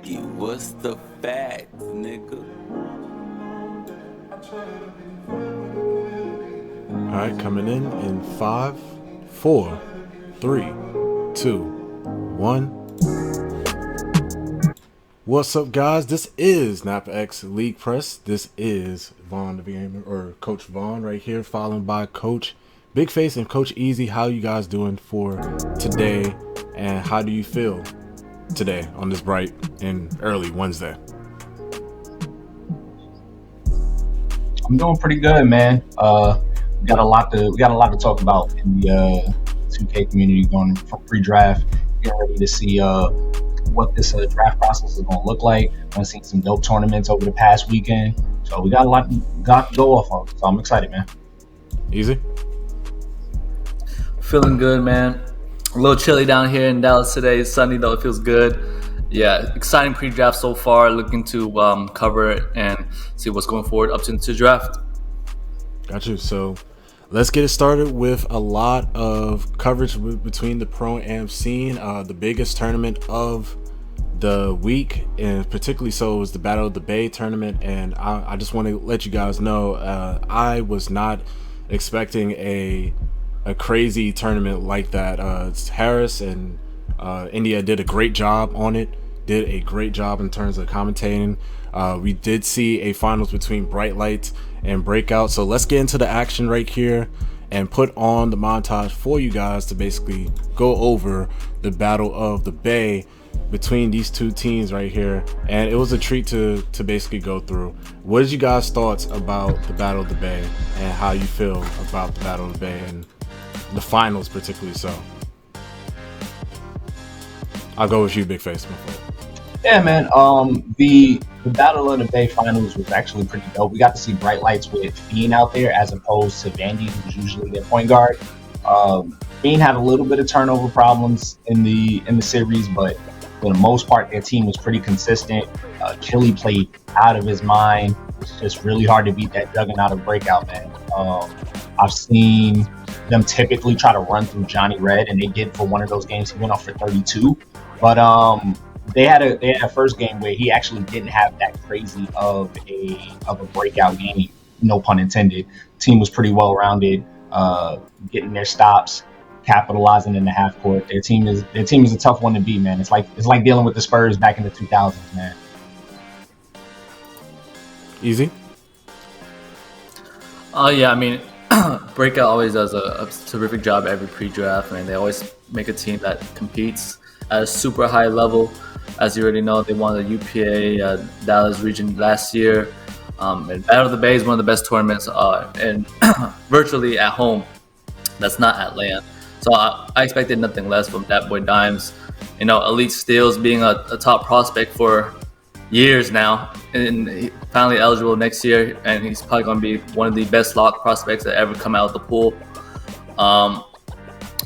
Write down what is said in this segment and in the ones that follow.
Ricky, what's the fact, nigga? All right, coming in 5, 4, 3, 2, 1. What's up, guys? This is NAPX League Press. This is Vaughn the Gamer, or Coach Vaughn right here, followed by Coach Big Face and Coach Easy. How you guys doing for today, and how do you feel today on this bright and early Wednesday? I'm doing pretty good, man. We got a lot to talk about in the 2K community going from pre-draft. Getting ready to see what this draft process is going to look like. I've seen some dope tournaments over the past weekend, so we got a lot to go off of. So I'm excited, man. Easy. Feeling good, man. A little chilly down here in Dallas today. It's sunny though. It feels good. Yeah, exciting pre-draft so far. Looking to cover it and see what's going forward up to the draft. Got you. So let's get it started with a lot of coverage between the Pro-Am scene. The biggest tournament of the week, and particularly so, was the Battle of the Bay tournament. And I just want to let you guys know, I was not expecting a crazy tournament like that. Harris and India did a great job on it. Did a great job in terms of commentating. We did see a finals between Bright Lights and Breakout. So let's get into the action right here and put on the montage for you guys to basically go over the Battle of the Bay between these two teams right here. And it was a treat to basically go through. What is you guys' thoughts about the Battle of the Bay and how you feel about the Battle of the Bay and the finals particularly so? I'll go with you, Big Face. Yeah, man. The Battle of the Bay finals was actually pretty dope. We got to see Bright Lights with Fiend out there as opposed to Vandy, who's usually their point guard. Fiend had a little bit of turnover problems in the series, but for the most part, their team was pretty consistent. Killy played out of his mind. It's just really hard to beat that juggernaut of Breakout, man. I've seen them typically try to run through Johnny Red, and they did for one of those games. He went off for 32, but they had a first game where he actually didn't have that crazy of a breakout game, no pun intended. Team was pretty well rounded, getting their stops, capitalizing in the half court. Their team is a tough one to beat, man. It's like dealing with the Spurs back in the 2000s, man. Easy. Yeah, I mean, Breakout always does a terrific job every pre-draft. I mean, they always make a team that competes at a super high level. As you already know, they won the UPA Dallas region last year. And Battle of the Bay is one of the best tournaments and virtually at home. That's not at LAN. So I expected nothing less from that boy Dimes. You know, Elite Steals being a top prospect for years now, and he finally eligible next year, and he's probably going to be one of the best lock prospects that ever come out of the pool.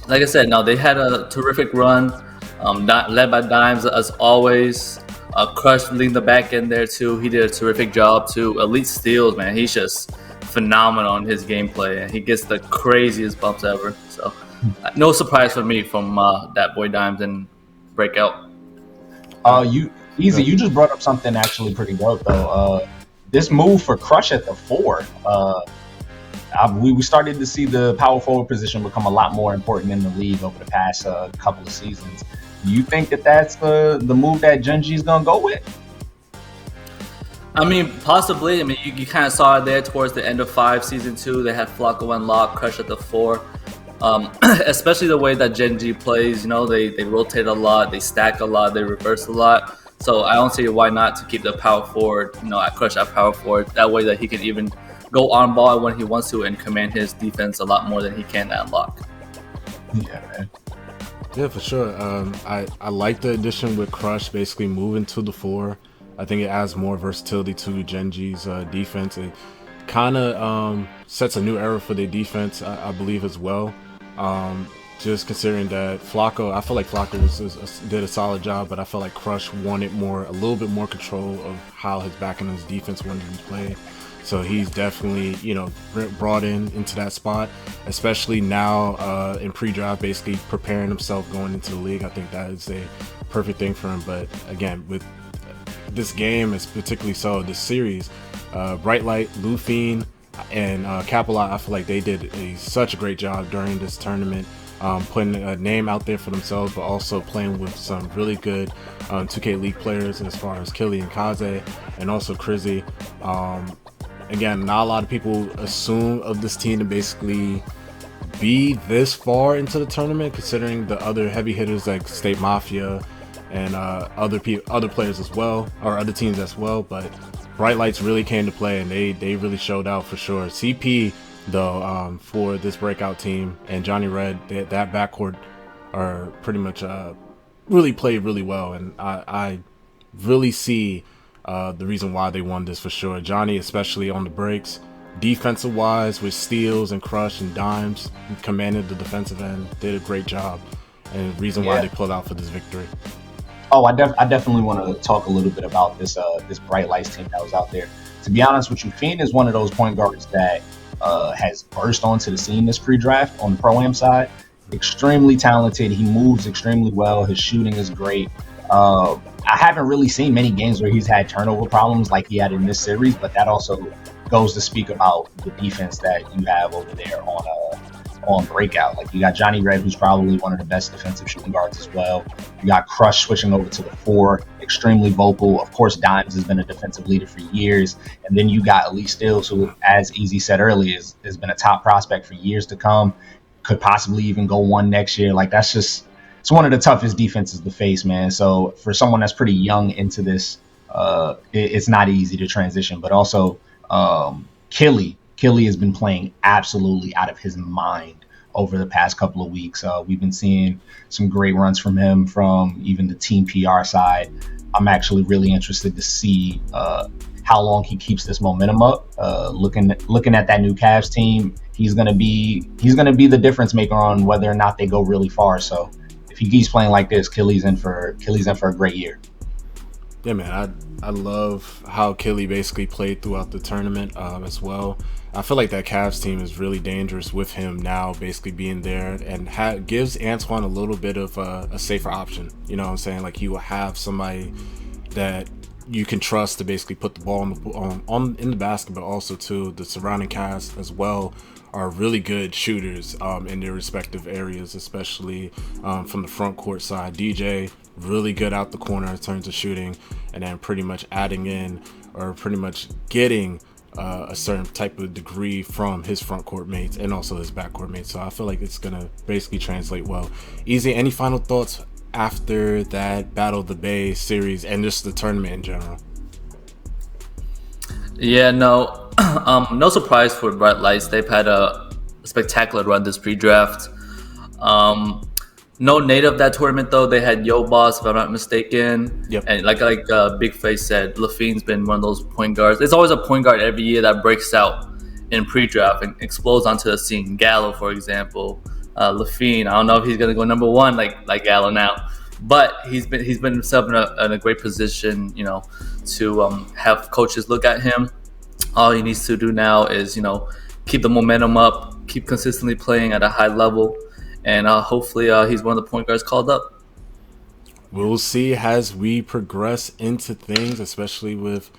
Like I said, no, they had a terrific run, led by Dimes as always. Crush leading the back end there too. He did a terrific job too. Elite Steals, man, he's just phenomenal in his gameplay, and he gets the craziest bumps ever. So no surprise for me from that boy Dimes and Breakout. You just brought up something actually pretty dope though. This move for Crush at the 4. We started to see the power forward position become a lot more important in the league over the past couple of seasons. Do you think that that's the move that Genji's gonna go with? I mean, possibly. I mean, you kind of saw it there towards the end of 5 season 2. They had Flacco and Lock, Crush at the 4. Especially the way that Genji plays. You know, they rotate a lot, they stack a lot, they reverse a lot. So I don't see why not to keep the power forward, you know, at Crush at power forward. That way that he can even go on ball when he wants to and command his defense a lot more than he can at Lock. Yeah, man. Yeah, for sure. I like the addition with Crush basically moving to the 4. I think it adds more versatility to Genji's defense. It kind of sets a new era for their defense, I believe, as well. Just considering that Flacco, I feel like Flacco did a solid job, but I felt like Crush wanted a little bit more control of how his back end of his defense wanted to be played. So he's definitely, brought into that spot, especially now in pre-draft, basically preparing himself going into the league. I think that is a perfect thing for him. But again, with this game, is particularly so this series, Bright Light, Lufine, and Capilot, I feel like they did such a great job during this tournament, putting a name out there for themselves, but also playing with some really good 2K League players as far as Killy and Kaze, and also Crizzy. Again, not a lot of people assume of this team to basically be this far into the tournament, considering the other heavy hitters like State Mafia and other players as well, or other teams as well. But Bright Lights really came to play, and they really showed out for sure. CP though, for this breakout team, and Johnny Red, that backcourt are pretty much really played really well, and I really see the reason why they won this for sure. Johnny, especially on the breaks, defensive wise, with steals and crush and dimes, commanded the defensive end, did a great job, and the reason why they pulled out for this victory. Oh, I definitely want to talk a little bit about this Bright Lights team that was out there. To be honest with you, Fiend is one of those point guards that has burst onto the scene this pre-draft on the Pro-Am side. Extremely talented. He moves extremely well. His shooting is great. I haven't really seen many games where he's had turnover problems like he had in this series, but that also goes to speak about the defense that you have over there on Breakout. Like, you got Johnny Red, who's probably one of the best defensive shooting guards as well. You got Crush switching over to the 4, extremely vocal. Of course, Dimes has been a defensive leader for years. And then you got Elise Stills, who, as Easy said earlier, has been a top prospect for years to come. Could possibly even go 1 next year. Like, it's one of the toughest defenses to face, man. So for someone that's pretty young into this, it's not easy to transition. But also, Killy has been playing absolutely out of his mind over the past couple of weeks. We've been seeing some great runs from him from even the team PR side. I'm actually really interested to see how long he keeps this momentum up. Looking at that new Cavs team, he's gonna be the difference maker on whether or not they go really far. So if he keeps playing like this, Killy's in for a great year. Yeah, man, I love how Killy basically played throughout the tournament as well. I feel like that Cavs team is really dangerous with him now basically being there, and gives Antoine a little bit of a safer option. You know what I'm saying? Like, he will have somebody that you can trust to basically put the ball in the basket, but also too the surrounding cast as well are really good shooters in their respective areas, especially from the front court side. DJ, really good out the corner in terms of shooting, and then pretty much adding in, or pretty much getting a certain type of degree from his front court mates and also his back court mates. So I feel like it's gonna basically translate well. Easy, any final thoughts after that Battle of the Bay series and just the tournament in general? Yeah, no, no surprise for Bright Lights. They've had a spectacular run this pre-draft. No native that tournament though. They had Yo Boss, if I'm not mistaken. Yep. And like Big Face said, Lafine's been one of those point guards. There's always a point guard every year that breaks out in pre-draft and explodes onto the scene. Gallo, for example. Lafine, I don't know if he's gonna go number 1 like Gallo now, but he's been himself in a great position, to have coaches look at him. All he needs to do now is, keep the momentum up, keep consistently playing at a high level. And hopefully he's one of the point guards called up. We'll see as we progress into things, especially with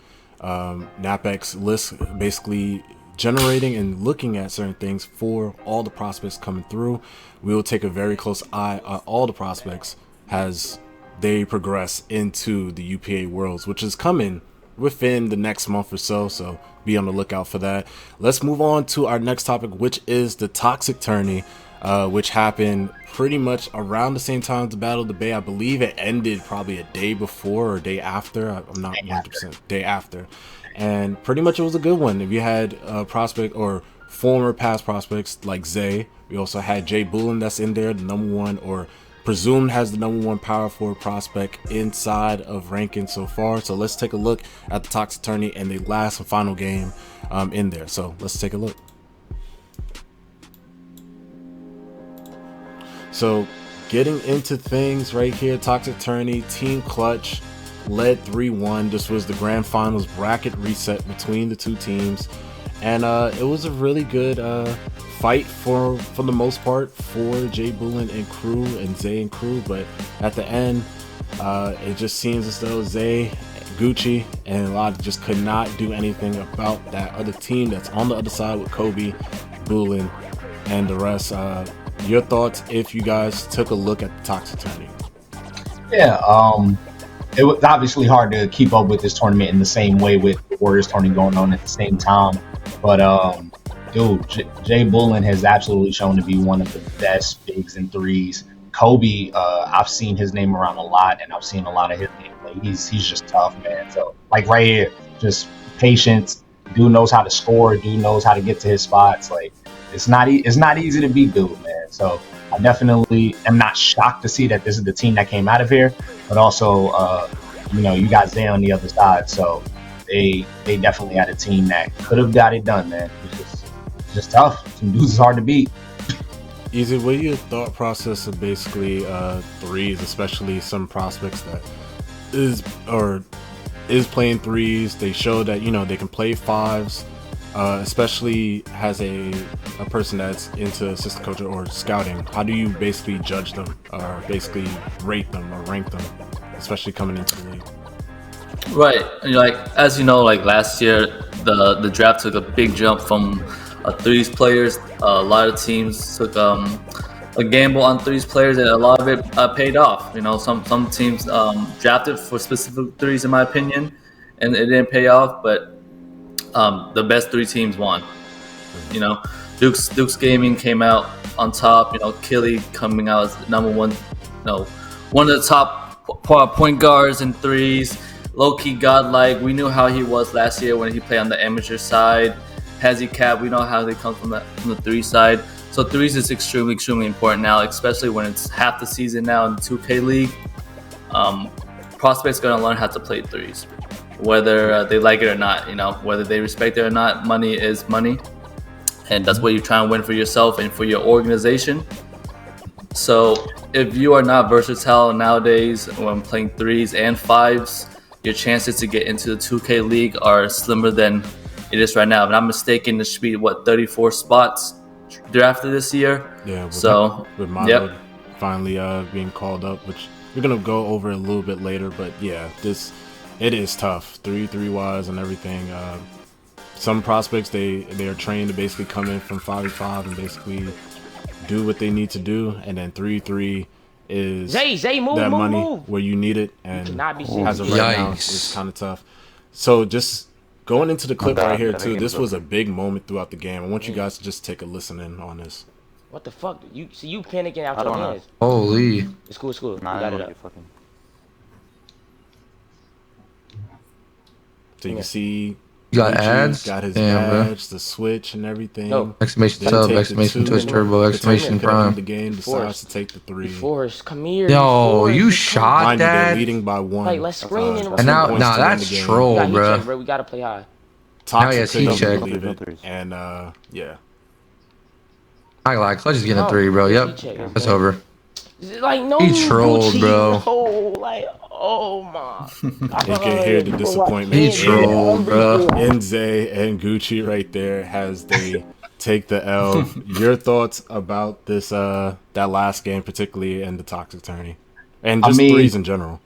NAPX list basically generating and looking at certain things for all the prospects coming through. We will take a very close eye on all the prospects as they progress into the UPA Worlds, which is coming within the next month or so. So be on the lookout for that. Let's move on to our next topic, which is the Toxsik Tourney. Which happened pretty much around the same time as the Battle of the Bay. I believe it ended probably a day before or a day after. I'm not 100%. Day after. And pretty much it was a good one. If you had prospect or former past prospects like Zay, we also had Jay Bullen that's in there, the number 1 or presumed has the number 1 power forward prospect inside of ranking so far. So let's take a look at the Toxsik Tourney and the last and final game in there. So let's take a look. So getting into things right here, Toxsik Tourney, Team Clutch led 3-1. This was the grand finals bracket reset between the two teams. And it was a really good fight for the most part for Jay Bullen and crew and Zay and crew. But at the end, it just seems as though Zay Gucci, and a lot just could not do anything about that other team that's on the other side with Kobe, Bulin, and the rest. Your thoughts if you guys took a look at the Toxsik tourney? Yeah, it was obviously hard to keep up with this tournament in the same way with the Warriors tourney going on at the same time. But dude, Jay Bullen has absolutely shown to be one of the best bigs and threes. Kobe, I've seen his name around a lot, and I've seen a lot of his gameplay. He's just tough, man. So like right here, just patience. Dude knows how to score. Dude knows how to get to his spots. Like it's not easy to beat dude, man. So I definitely am not shocked to see that this is the team that came out of here, but also you got Zay on the other side. So they definitely had a team that could have got it done, man. It's just tough. Some dudes is hard to beat. Easy, what your thought process of basically threes, especially some prospects that is playing threes? They show that they can play fives, especially as a person that's into assistant coach or scouting. How do you basically judge them, or basically rate them or rank them, especially coming into the league? Right, and like as you know, like last year, the draft took a big jump from threes players. A lot of teams took a gamble on threes players, and a lot of it paid off. Some teams drafted for specific threes, in my opinion, and it didn't pay off. But the best three teams won. Duke's Gaming came out on top. Killy coming out as number one. One of the top point guards in threes. Low-key godlike. We knew how he was last year when he played on the amateur side. Hezzy Cap, we know how they come from the three side. So threes is extremely, extremely important now, especially when it's half the season now in the 2K League. Prospects going to learn how to play threes, whether they like it or not. Whether they respect it or not, money is money. And that's what you're trying to win for yourself and for your organization. So if you are not versatile nowadays when playing threes and fives, your chances to get into the 2K League are slimmer than it is right now. If I'm not mistaken, there should be 34 spots drafted this year. Yeah. With Milo finally being called up, which we're gonna go over a little bit later. But yeah, it is tough, three wise and everything. Some prospects they are trained to basically come in from 5v5 and basically do what they need to do, and then 3-3 is that money where you need it, and as of right now it's kind of tough. So just going into the clip right here too, this was a big moment throughout the game. I want you guys to just take a listen in on this. What the fuck? You panicking out your hands. Holy. It's cool. Nah, you got it up. So you can see you got ads, got his badge, bro. The switch and everything. No. Exclamation sub, exclamation Twitch turbo, exclamation prime. The game decides to take the three. Forrest, come here. Yo, you shot that. They're leading by one. Like, let's screen and now that's troll, bro. We gotta play high. Toxsik heat check. Believe it. And yeah. I like. Let's just get a three, bro. Yep, that's over. Like no, he trolled, Gucci, bro. No, like oh my. You can hear the disappointment. He trolled, bro. Nze and Gucci right there as they take the L. Your thoughts about this that last game, particularly in the Toxsik tourney, and just threes in general?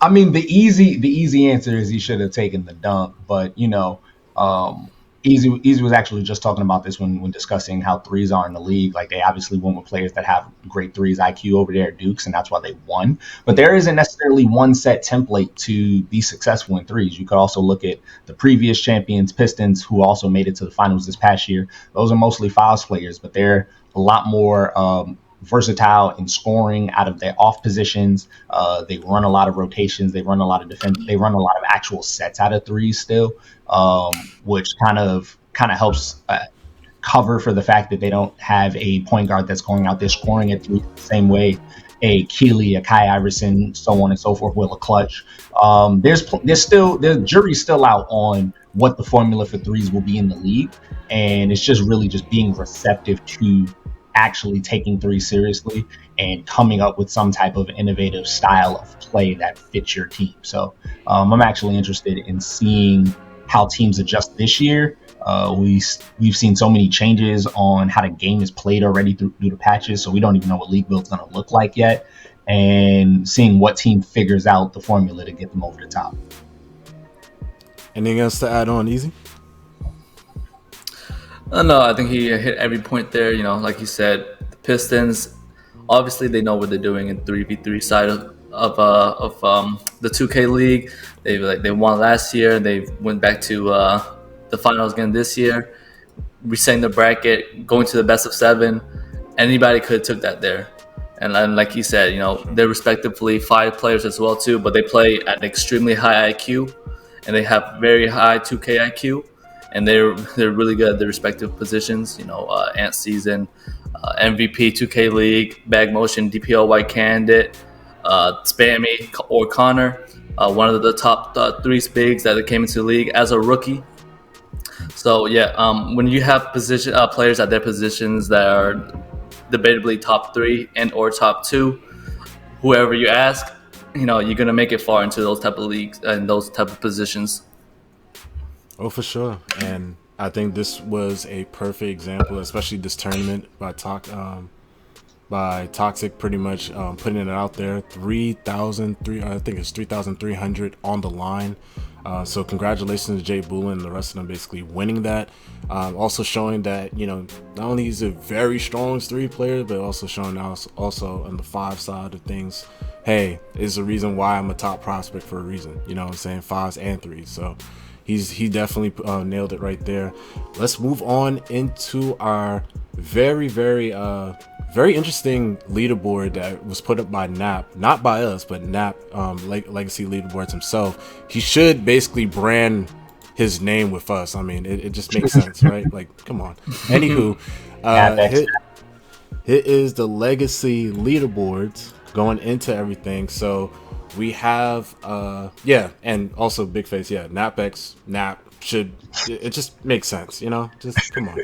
I mean, the easy answer is he should have taken the dunk, but Easy was actually just talking about this when discussing how threes are in the league. Like, they obviously won with players that have great threes IQ over there at Dukes, and that's why they won. But there isn't necessarily one set template to be successful in threes. You could also look at the previous champions, Pistons, who also made it to the finals this past year. Those are mostly fouls players, but they're a lot more versatile in scoring out of their off positions. They run a lot of rotations. They run a lot of defense. They run a lot of actual sets out of threes still, which kind of helps cover for the fact that they don't have a point guard that's going out there scoring at threes the same way a Keeley, a Kai Iverson, so on and so forth, will a clutch. The jury's still out on what the formula for threes will be in the league, and it's just really just being receptive to actually taking threes seriously and coming up with some type of innovative style of play that fits your team. So I'm actually interested in seeing how teams adjust this year. We've seen so many changes on how the game is played already due to patches, so we don't even know what League Build's going to look like yet, and seeing what team figures out the formula to get them over the top. Anything else to add on, Easy? No, I think he hit every point there. You know, like you said, the Pistons, obviously they know what they're doing in 3v3 side of the 2K League. They won last year. They went back to the finals again this year. Resetting the bracket, going to the best of 7. Anybody could have took that there. And like you said, you know, they're respectively 5 players as well too, but they play at an extremely high IQ, and they have very high 2K IQ, and they're really good at their respective positions. You know, Ant Season, MVP 2K League, Bag Motion, DPOY candidate, Spammy or Connor, one of the top 3 bigs that came into the league as a rookie. So yeah, when you have players at their positions that are debatably top 3 and or top 2, whoever you ask, you know, you're gonna make it far into those type of leagues and those type of positions. Oh, for sure. And I think this was a perfect example, especially this tournament by Toxsik, pretty much putting it out there. 3,300 on the line. So congratulations to Jay Boolin and the rest of them basically winning that. Also showing that, you know, not only is it very strong 3 players, but also showing also on the 5 side of things, hey, is the reason why I'm a top prospect for a reason. You know what I'm saying? 5s and 3s. So he definitely nailed it right there. Let's move on into our very interesting leaderboard that was put up by Nap, not by us, but Nap, Legacy Leaderboards himself. He should basically brand his name with us. I mean, it just makes sense, right? Like, come on. Anywho, it is the Legacy Leaderboards going into everything. So we have, and also Big Face, NAPX, Nap should, it just makes sense, you know? Just come on.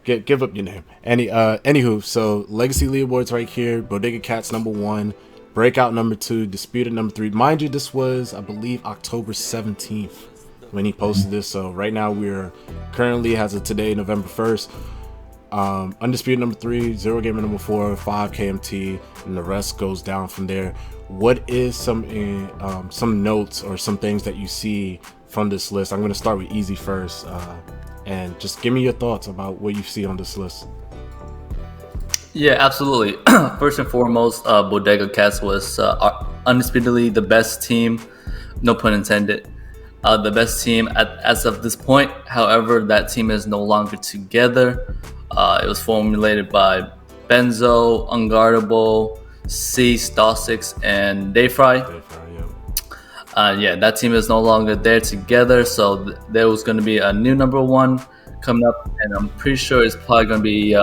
Give up your name. Anywho, so Legacy Leaderboards right here. Bodega Cats number 1, Breakout number 2, Disputed number 3. Mind you, this was, I believe, October 17th when he posted this. So right now we're currently, as of today, November 1st, Undisputed number 3, Zero Gamer number 4, 5 KMT, and the rest goes down from there. What is some notes or some things that you see from this list? I'm going to start with Easy first. And just give me your thoughts about what you see on this list. Yeah, absolutely. First and foremost, Bodega Cats was undisputedly the best team, no pun intended, the best team as of this point. However, that team is no longer together. It was formulated by Benzo, Unguardable, Cease, Toxsik, and Dayfry. That team is no longer there together, so there was going to be a new number 1 coming up, and I'm pretty sure it's probably going to be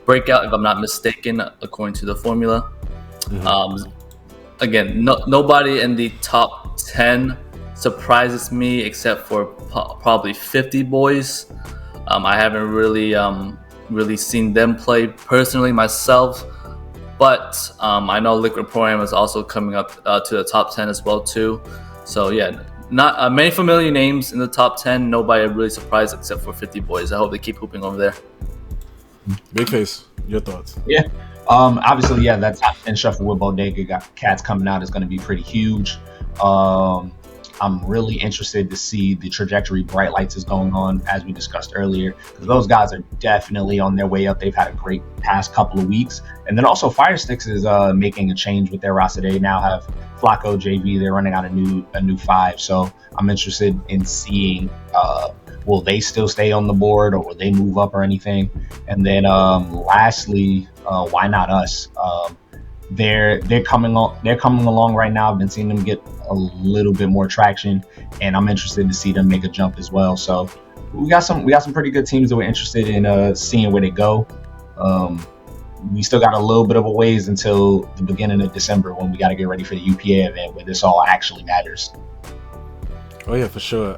Breakout, if I'm not mistaken, according to the formula. Mm-hmm. Again, nobody in the top 10 surprises me except for probably 50 Boys. I haven't really seen them play personally myself. But I know Liquid Pro-Am is also coming up to the top 10 as well too. So yeah, not many familiar names in the top 10. Nobody really surprised except for 50 Boys. I hope they keep hooping over there. Big Face, your thoughts? Yeah, obviously, that top 10 shuffle with Bodega Cats coming out is going to be pretty huge. I'm really interested to see the trajectory Bright Lights is going on, as we discussed earlier, because those guys are definitely on their way up. They've had a great past couple of weeks. And then also Fire Sticks is making a change with their roster. They now have Flacco, JV. They're running out a new 5. So I'm interested in seeing, will they still stay on the board, or will they move up or anything? And then lastly, why not us? They're coming along right now. I've been seeing them get a little bit more traction, and I'm interested to see them make a jump as well. So we got some pretty good teams that we're interested in seeing where they go. We still got a little bit of a ways until the beginning of December, when we got to get ready for the UPA event, where this all actually matters. Oh yeah, for sure.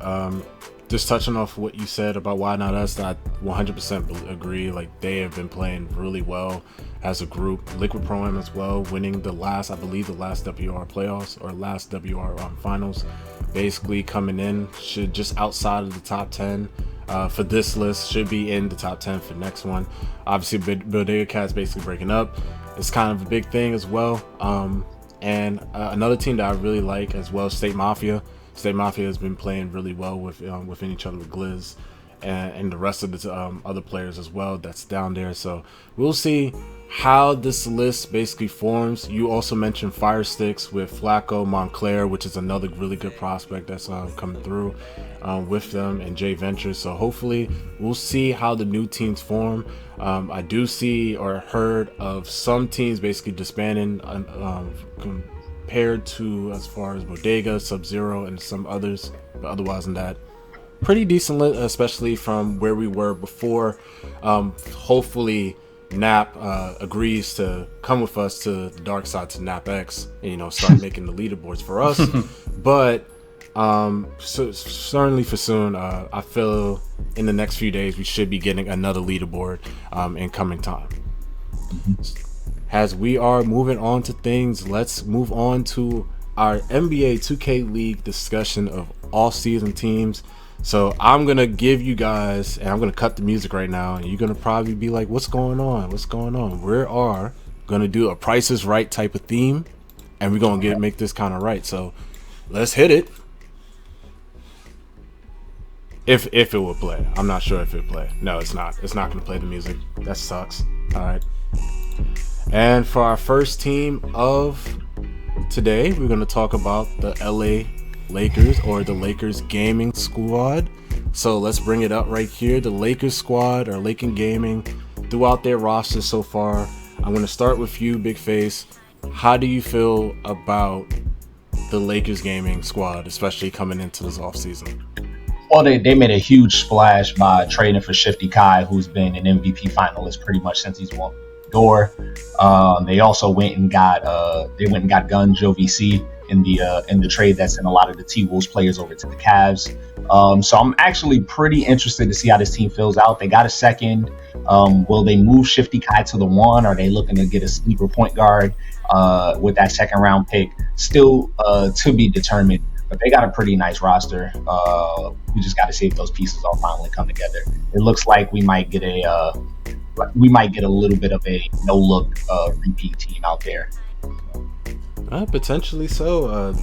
Just touching off what you said about why not us, I 100% agree. Like, they have been playing really well as a group. Liquid Pro-Am as well, winning the last WR playoffs, or last WR finals. Basically coming in, should just outside of the top 10 for this list, should be in the top 10 for next one. Obviously, Bodega Cats basically breaking up. It's kind of a big thing as well. And another team that I really like as well, State Mafia. State Mafia has been playing really well within each other with Gliz and the rest of the other players as well that's down there. So we'll see how this list basically forms. You also mentioned Fire Sticks with Flacco, Montclair, which is another really good prospect that's coming through with them, and Jay Ventures. So hopefully we'll see how the new teams form. I do see or heard of some teams basically disbanding compared to as far as Bodega, Sub-Zero, and some others, but otherwise than that, pretty decent list, especially from where we were before. Hopefully Nap agrees to come with us to the dark side, to NAPX, and start making the leaderboards for us. But so certainly for soon, I feel in the next few days we should be getting another leaderboard in coming time. As we are moving on to things, let's move on to our NBA 2K League discussion of all-season teams. So I'm going to give you guys, and I'm going to cut the music right now, and you're going to probably be like, what's going on? What's going on? We are going to do a Price is Right type of theme, and we're going to make this kind of right. So let's hit it. If it will play. I'm not sure if it will play. No, it's not. It's not going to play the music. That sucks. All right. And for our first team of today, we're going to talk about the LA Lakers, or the Lakers gaming squad. So let's bring it up right here. The Lakers squad, or Laker Gaming, throughout their roster so far. I'm going to start with you, Big Face. How do you feel about the Lakers gaming squad, especially coming into this offseason? Well, they made a huge splash by trading for Shifty Kai, who's been an MVP finalist pretty much since he's won the door. They also went and got Gun Joe VC in the trade that sent a lot of the T-Wolves players over to the Cavs. So I'm actually pretty interested to see how this team fills out. They got a second. Will they move Shifty Kai to the 1? Are they looking to get a sleeper point guard with that second round pick? Still to be determined. But they got a pretty nice roster. We just got to see if those pieces all finally come together. It looks like we might get a little bit of a no-look repeat team out there. Potentially so.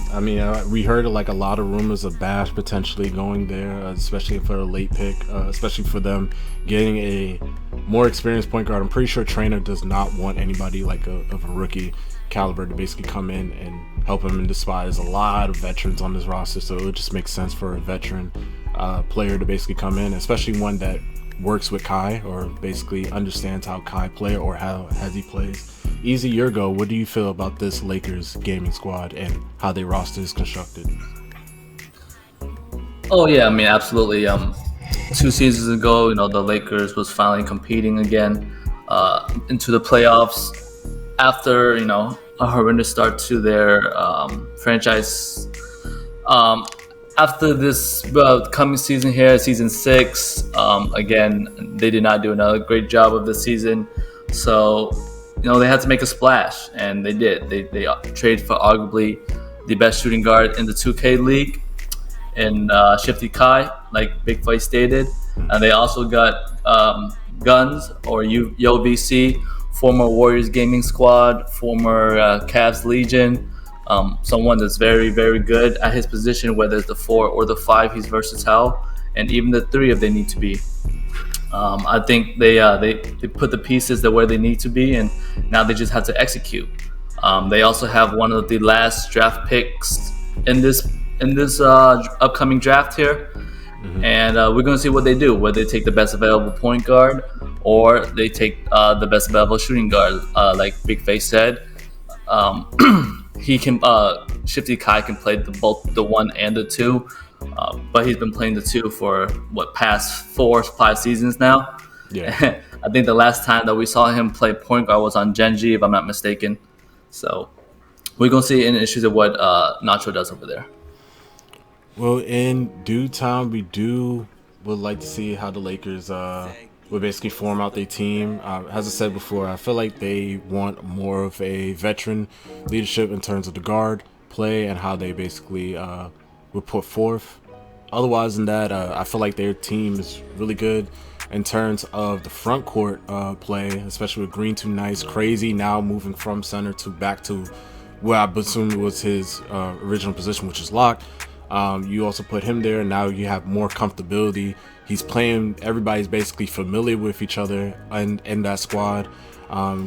We heard like a lot of rumors of Bash potentially going there, especially for a late pick, especially for them getting a more experienced point guard. I'm pretty sure Trainer does not want anybody like of a rookie caliber to basically come in and help him, and despise a lot of veterans on this roster, so it would just make sense for a veteran player to basically come in, especially one that works with Kai, or basically understands how Kai play or how as he plays. Easy, your go. What do you feel about this Lakers gaming squad and how their roster is constructed? Oh yeah, absolutely. 2 seasons ago, the Lakers was finally competing again into the playoffs after a horrendous start to their franchise. After this coming season here, season 6, again, they did not do another great job of the season. So, they had to make a splash, and they did. They traded for arguably the best shooting guard in the 2K League, in Shifty Kai, like Big Face stated. And they also got Guns, or Yo VC, former Warriors gaming squad, former Cavs Legion. Someone that's very, very good at his position, whether it's the 4 or the 5. He's versatile, and even the 3 if they need to be. I think they put the pieces where they need to be, and now they just have to execute. They also have one of the last draft picks in this upcoming draft here, and we're going to see what they do. Whether they take the best available point guard, or they take the best available shooting guard, like Big Face said. He can Shifty Kai can play both the 1 and the 2, but he's been playing the 2 for past 4-5 seasons now. Yeah, I think the last time that we saw him play point guard was on Genji, if I'm not mistaken. So we're gonna see any issues of what Nacho does over there. Well, in due time, would like to see how the Lakers would basically form out their team. As I said before, I feel like they want more of a veteran leadership in terms of the guard play and how they basically would put forth. Otherwise than that, I feel like their team is really good in terms of the front court play, especially with Green Too Nice, Crazy now moving from center to back to where I assume was his original position, which is locked. You also put him there, and now you have more comfortability. He's playing. Everybody's basically familiar with each other in that squad.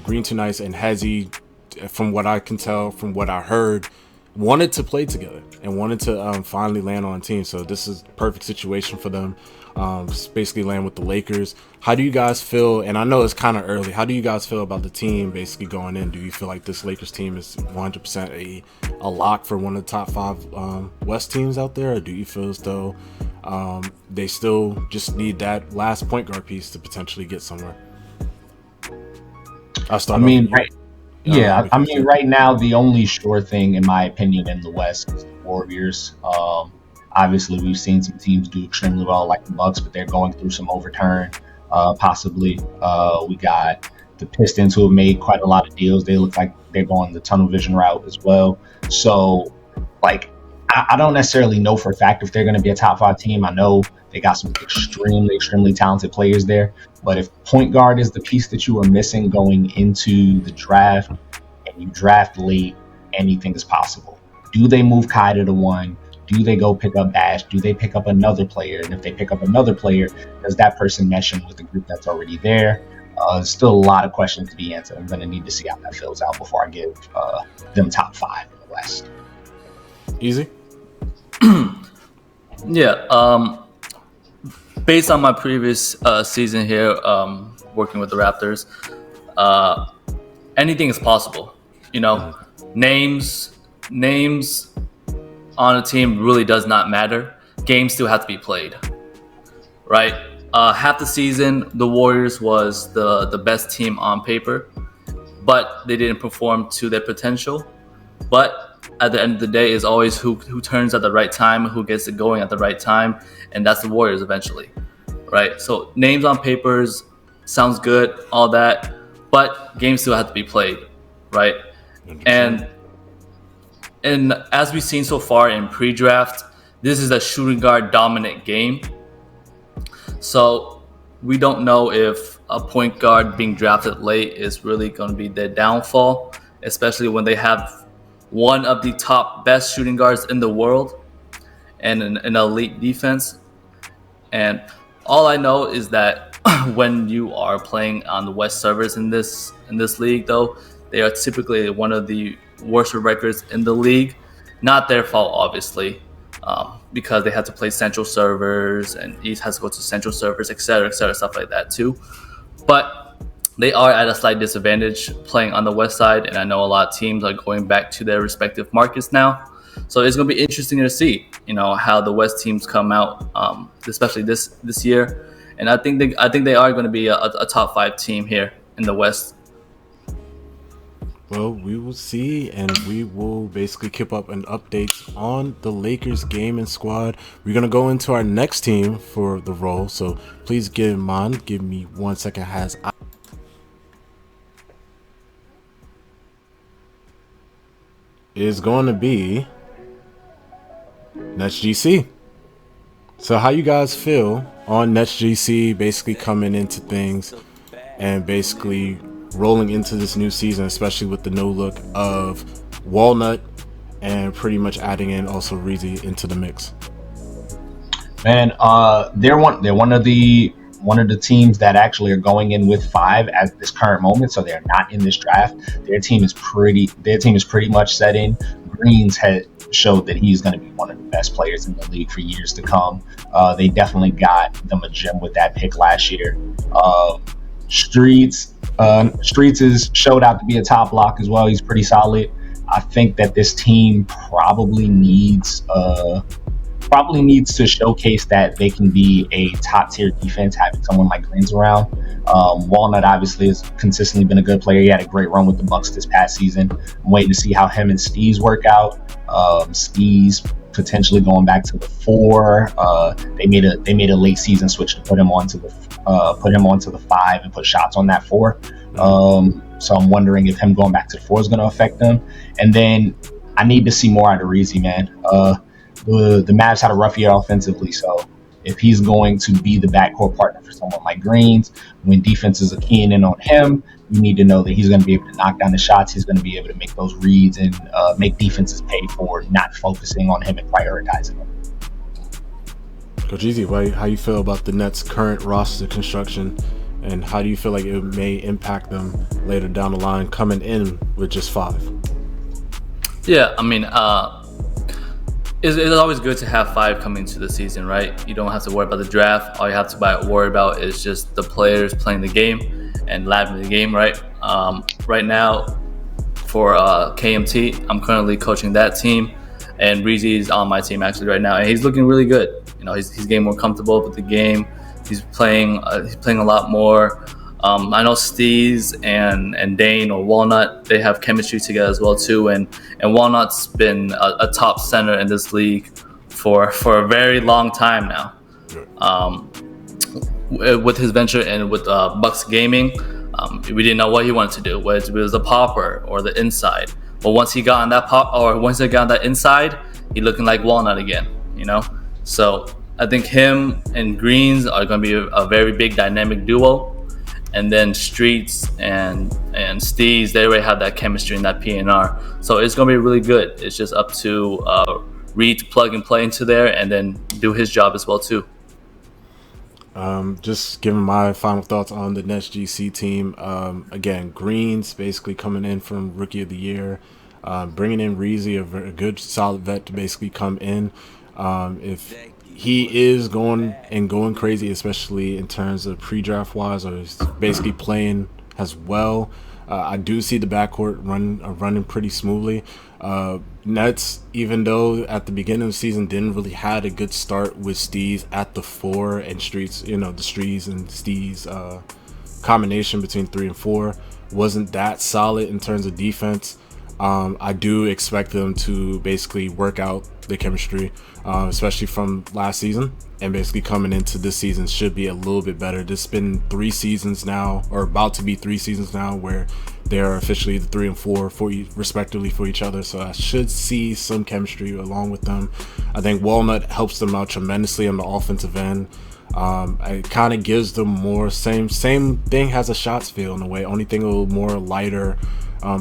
Green Too Nice and Hezzy, from what I can tell, from what I heard, wanted to play together and wanted to finally land on a team. So this is a perfect situation for them. Basically land with the Lakers. How do you guys feel? And I know it's kind of early. How do you guys feel about the team basically going in? Do you feel like this Lakers team is 100% a lock for one of the top 5 West teams out there? Or do you feel as though they still just need that last point guard piece to potentially get somewhere? Right now, the only sure thing, in my opinion, in the West is the Warriors. Obviously, we've seen some teams do extremely well, like the Bucks, but they're going through some overturn, possibly. We got the Pistons, who have made quite a lot of deals. They look like they're going the tunnel vision route as well. So, I don't necessarily know for a fact if they're going to be a top 5 team. I know they got some extremely, extremely talented players there. But if point guard is the piece that you are missing going into the draft, and you draft late, anything is possible. Do they move Kai to the 1? Do they go pick up Bash? Do they pick up another player? And if they pick up another player, does that person mesh in with the group that's already there? There's still a lot of questions to be answered. I'm going to need to see how that fills out before I give them top 5 in the West. Easy? Yeah. Based on my previous season here, working with the Raptors, anything is possible. You know, names on a team really does not matter. Games still have to be played, right? Half the season, the Warriors was the best team on paper, but they didn't perform to their potential. But at the end of the day, is always who turns at the right time, who gets it going at the right time, and that's the Warriors eventually, right? So names on papers sounds good, all that, but games still have to be played, right? And as we've seen so far in pre-draft, this is a shooting guard dominant game. So we don't know if a point guard being drafted late is really going to be their downfall, especially when they have one of the top best shooting guards in the world and an elite defense. And all I know is that when you are playing on the West servers in this league, though, they are typically one of the worst records in the league. Not their fault, obviously, because they had to play central servers and East has to go to central servers, et cetera, stuff like that too. But they are at a slight disadvantage playing on the West side, and I know a lot of teams are going back to their respective markets now. So it's going to be interesting to see, how the West teams come out, especially this year. And I think they are going to be a top 5 team here in the West. Well, we will see, and we will basically keep up an update on the Lakers game and squad. We're going to go into our next team for the role, so please give me 1 second as I... is going to be Nets GC. So how you guys feel on Nets GC basically coming into things and basically rolling into this new season, especially with the no look of Walnut and pretty much adding in also Reezy into the mix? Man, they're one of the teams that actually are going in with 5 at this current moment, so they're not in this draft. Their team is pretty much set in. Greens had showed that he's going to be one of the best players in the league for years to come. They definitely got them a gem with that pick last year. Streets is showed out to be a top lock as well. He's pretty solid. I think that this team probably needs to showcase that they can be a top tier defense having someone like Greens around. Walnut obviously has consistently been a good player. He had a great run with the Bucks this past season. I'm waiting to see how him and Steez work out. Steez potentially going back to the 4. They made a late season switch to put him onto the 5 and put shots on that 4. So I'm wondering if him going back to the 4 is going to affect them. And then I need to see more out of Reezy, man. The Mavs had a rough year offensively, so if he's going to be the backcourt partner for someone like Greens, when defenses are keying in on him, you need to know that he's going to be able to knock down the shots. He's going to be able to make those reads and make defenses pay for not focusing on him and prioritizing him. Coach Easy, how you feel about the Nets' current roster construction, and how do you feel like it may impact them later down the line coming in with just 5? Yeah, I mean, it's always good to have 5 coming into the season, right? You don't have to worry about the draft. All you have to worry about is just the players playing the game and labbing the game, right? Right now, for KMT, I'm currently coaching that team, and Reezy is on my team actually right now, and he's looking really good. You know, he's getting more comfortable with the game. He's playing a lot more. I know Steez and Dane or Walnut, they have chemistry together as well too, and Walnut's been a top center in this league for a very long time now. With his venture and with Bucks Gaming, we didn't know what he wanted to do, whether it was the popper or the inside. But once he got on that inside, he looking like Walnut again, you know. So I think him and Greens are going to be a very big dynamic duo. And then Streets and Steez, they already have that chemistry in that PNR. So it's going to be really good. It's just up to Reed to plug and play into there and then do his job as well too. Just giving my final thoughts on the Nets GC team. Again, Greens basically coming in from Rookie of the Year. Bringing in Reezy, a good solid vet to basically come in. If he is going crazy, especially in terms of pre-draft wise, or is basically playing as well. I do see the backcourt running pretty smoothly. Nets, even though at the beginning of the season didn't really had a good start with Steez at the 4 and Streets, the Streets and Steez combination between 3 and 4 wasn't that solid in terms of defense. I do expect them to basically work out the chemistry, especially from last season, and basically coming into this season should be a little bit better. There's been 3 seasons now, or about to be 3 seasons now, where they are officially the 3 and 4 respectively for each other. So I should see some chemistry along with them. I think Walnut helps them out tremendously on the offensive end. It kind of gives them more same thing, has a shots feel in a way. Only thing a little more lighter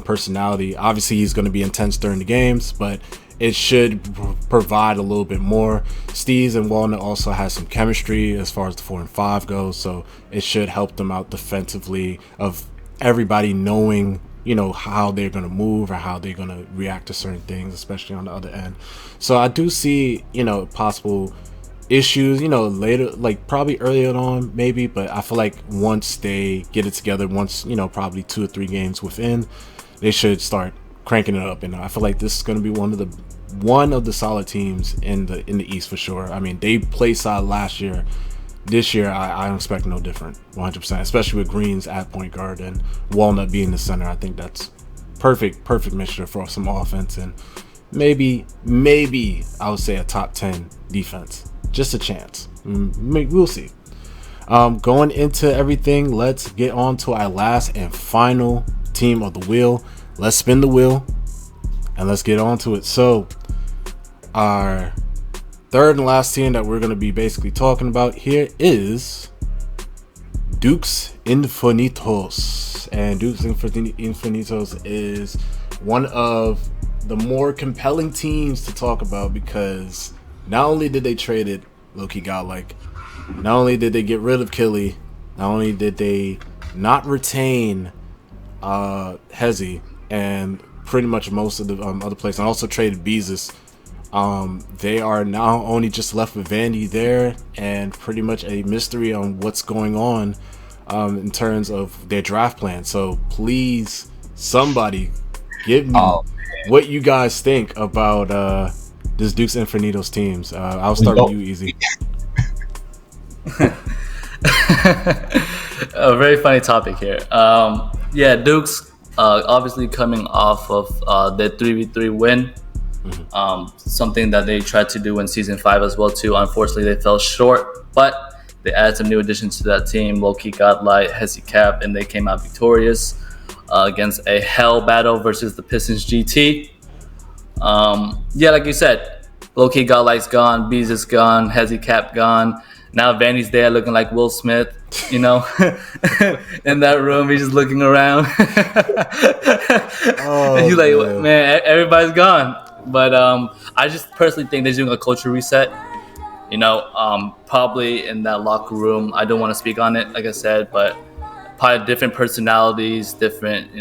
personality. Obviously, he's going to be intense during the games, but it should provide a little bit more. Steez and Walnut also has some chemistry as far as the 4 and 5 goes, so it should help them out defensively of everybody knowing, how they're going to move or how they're going to react to certain things, especially on the other end. So I do see, possible issues, later, like probably earlier on maybe, but I feel like once they get it together, once, probably 2 or 3 games within, they should start cranking it up. And I feel like this is going to be one of the solid teams in the East for sure. I mean, they played solid last year. This year, I expect no different, 100%, especially with Greens at point guard and Walnut being the center. I think that's perfect mixture for some offense and maybe I would say a top 10 defense. Just a chance. We'll see. Going into everything, let's get on to our last and final team of the wheel. Let's spin the wheel and let's get on to it. So our third and last team that we're going to be basically talking about here is Dukes Infinitos. And Dukes Infinitos is one of the more compelling teams to talk about because not only did they trade it low-key godlike, not only did they get rid of Killy, not only did they not retain Hezi and pretty much most of the other players, and also traded Beezus. They are now only just left with Vandy there and pretty much a mystery on what's going on in terms of their draft plan. So please, somebody give me what you guys think about this Dukes Infinitos teams. I'll start with you, Easy. A very funny topic here. Dukes obviously coming off of the 3v3 win. Something that they tried to do in season 5 as well too. Unfortunately, they fell short, but they added some new additions to that team. Low-key Godlight, Hezi Cap, and they came out victorious against a hell battle versus the Pistons GT. Like you said, Low-key Godlight's gone, Bees is gone, Hezi Cap gone. Now Vandy's there looking like Will Smith, in that room. He's just looking around. And he's like, man, everybody's gone. But I just personally think they're doing a culture reset. Probably in that locker room, I don't want to speak on it, like I said, but probably different personalities, different,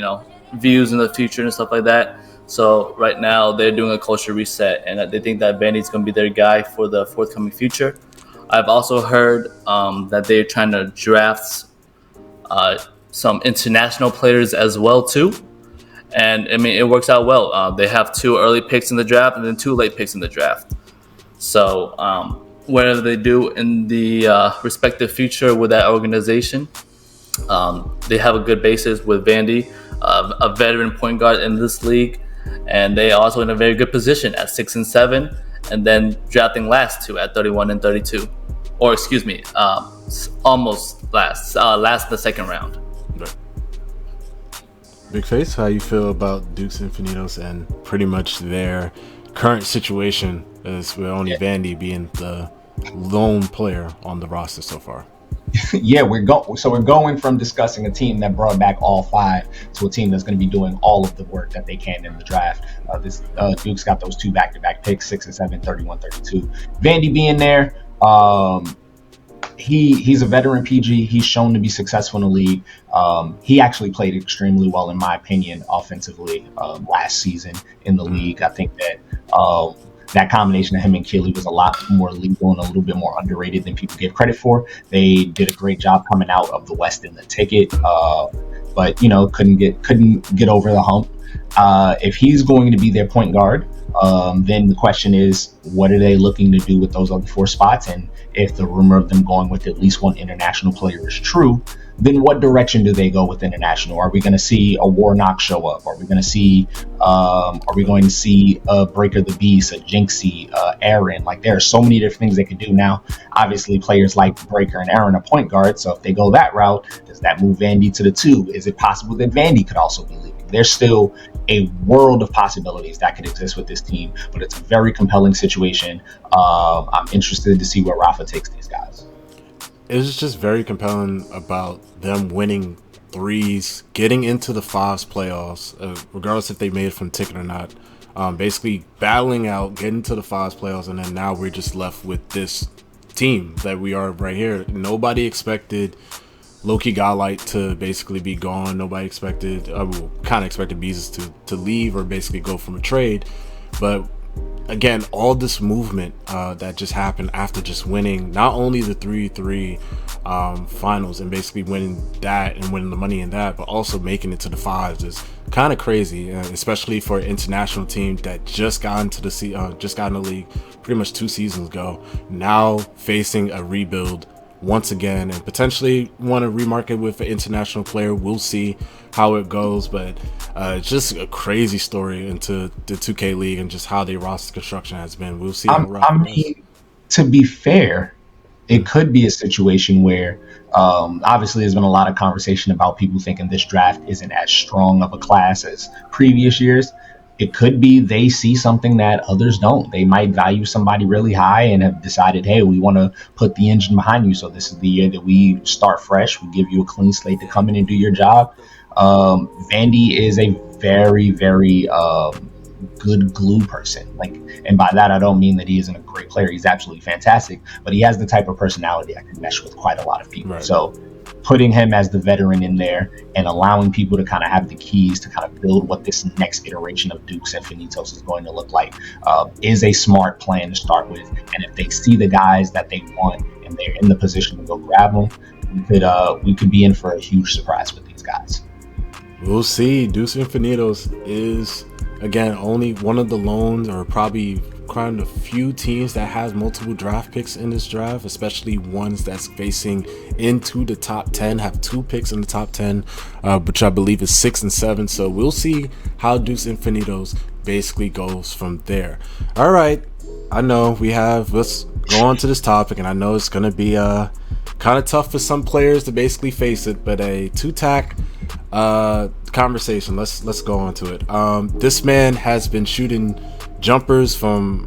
views in the future and stuff like that. So right now they're doing a culture reset, and they think that Vandy's going to be their guy for the forthcoming future. I've also heard that they're trying to draft some international players as well too. And I mean, it works out well. They have 2 early picks in the draft and then 2 late picks in the draft. So whatever they do in the respective future with that organization, they have a good basis with Vandy, a veteran point guard in this league, and they are also in a very good position at 6 and 7, and then drafting last 2 at 31 and 32, or excuse me, almost last in the second round. Right. Big Face, how you feel about Dukes Infinitos and pretty much their current situation, as with only Vandy being the lone player on the roster so far? Yeah, we're going from discussing a team that brought back all 5 to a team that's going to be doing all of the work that they can in the draft. Duke's got those 2 back-to-back picks, 6 and 7, 31, 32. Vandy being there, he's a veteran PG. He's shown to be successful in the league. He actually played extremely well, in my opinion, offensively last season in the league. I think that that combination of him and Keeley was a lot more lethal and a little bit more underrated than people give credit for. They did a great job coming out of the West in the ticket, but couldn't get over the hump. If he's going to be their point guard, then the question is, what are they looking to do with those other 4 spots? And if the rumor of them going with at least 1 international player is true, then what direction do they go with international? Are we going to see a Warnock show up? Are we going to see a Breaker the Beast, a Jinxie, Aaron? Like, there are so many different things they could do now. Obviously, players like Breaker and Aaron are point guards, so if they go that route, does that move Vandy to the 2? Is it possible that Vandy could also be leaving? There's still a world of possibilities that could exist with this team, but it's a very compelling situation. I'm interested to see where Rafa takes these guys. It's just very compelling about them winning 3s, getting into the 5s playoffs, regardless if they made it from ticket or not. Basically battling out, getting to the 5s playoffs, and then now we're just left with this team that we are right here. Nobody expected Loki Godlight to basically be gone. Nobody expected, kind of expected Beezus to leave or basically go from a trade. But again, all this movement that just happened after just winning not only the 3-3 finals and basically winning that and winning the money in that, but also making it to the 5s is kind of crazy, especially for an international team that just got into the league pretty much 2 seasons ago, now facing a rebuild once again and potentially want to remarket with an international player. We'll see how it goes, but it's just a crazy story into the 2K League and just how their roster construction has been. We'll see. I mean, to be fair, it could be a situation where obviously there's been a lot of conversation about people thinking this draft isn't as strong of a class as previous years. It could be they see something that others don't. They might value somebody really high and have decided, hey, we want to put the engine behind you. So this is the year that we start fresh. We give you a clean slate to come in and do your job. Vandy is a very, very good glue person. And by that, I don't mean that he isn't a great player. He's absolutely fantastic, but he has the type of personality that can mesh with quite a lot of people. Right. So putting him as the veteran in there and allowing people to kind of have the keys to kind of build what this next iteration of Dukes Infinitos is going to look like is a smart plan to start with. And if they see the guys that they want and they're in the position to go grab them, we could be in for a huge surprise with these guys. We'll see. Dukes Infinitos is, again, only one of the loans, or probably kind of few teams that has multiple draft picks in this draft, especially ones that's facing into the top 10, have 2 picks in the top 10, which I believe is 6 and 7. So we'll see how Dukes Infinitos basically goes from there. All right. I know let's go on to this topic, and I know it's going to be kind of tough for some players to basically face it, but a Tutak conversation. Let's go on to it. This man has been shooting jumpers from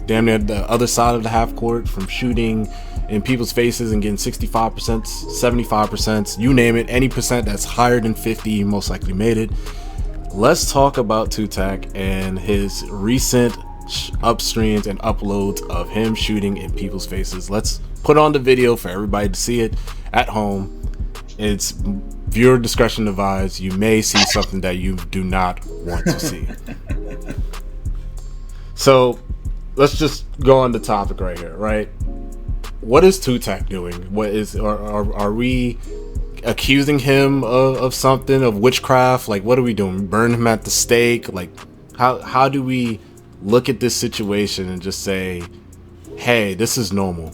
damn near the other side of the half court, from shooting in people's faces and getting 65%, 75%, you name it, any percent that's higher than 50, he most likely made it. Let's talk about Tutak and his recent upstreams and uploads of him shooting in people's faces. Let's put on the video for everybody to see it at home. It's viewer discretion advised. You may see something that you do not want to see. So let's just go on the topic right here, right? What is Tutak doing? What is are we accusing him of something, of witchcraft? Like, what are we doing? Burn him at the stake? Like, how do we look at this situation and just say, hey, this is normal?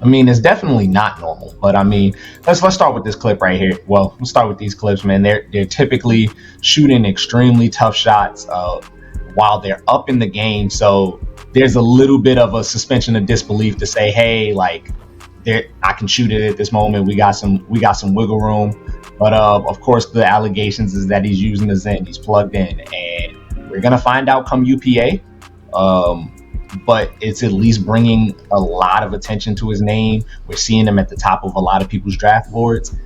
I mean, it's definitely not normal, but I mean, let's start with this clip right here. Well, we'll start with these clips, man. They're typically shooting extremely tough shots while they're up in the game, so there's a little bit of a suspension of disbelief to say, hey, like, I can shoot it at this moment. We got some wiggle room. But of course, the allegations is that he's using the Zen. He's plugged in, and we're gonna find out come UPA. But it's at least bringing a lot of attention to his name. We're seeing him at the top of a lot of people's draft boards.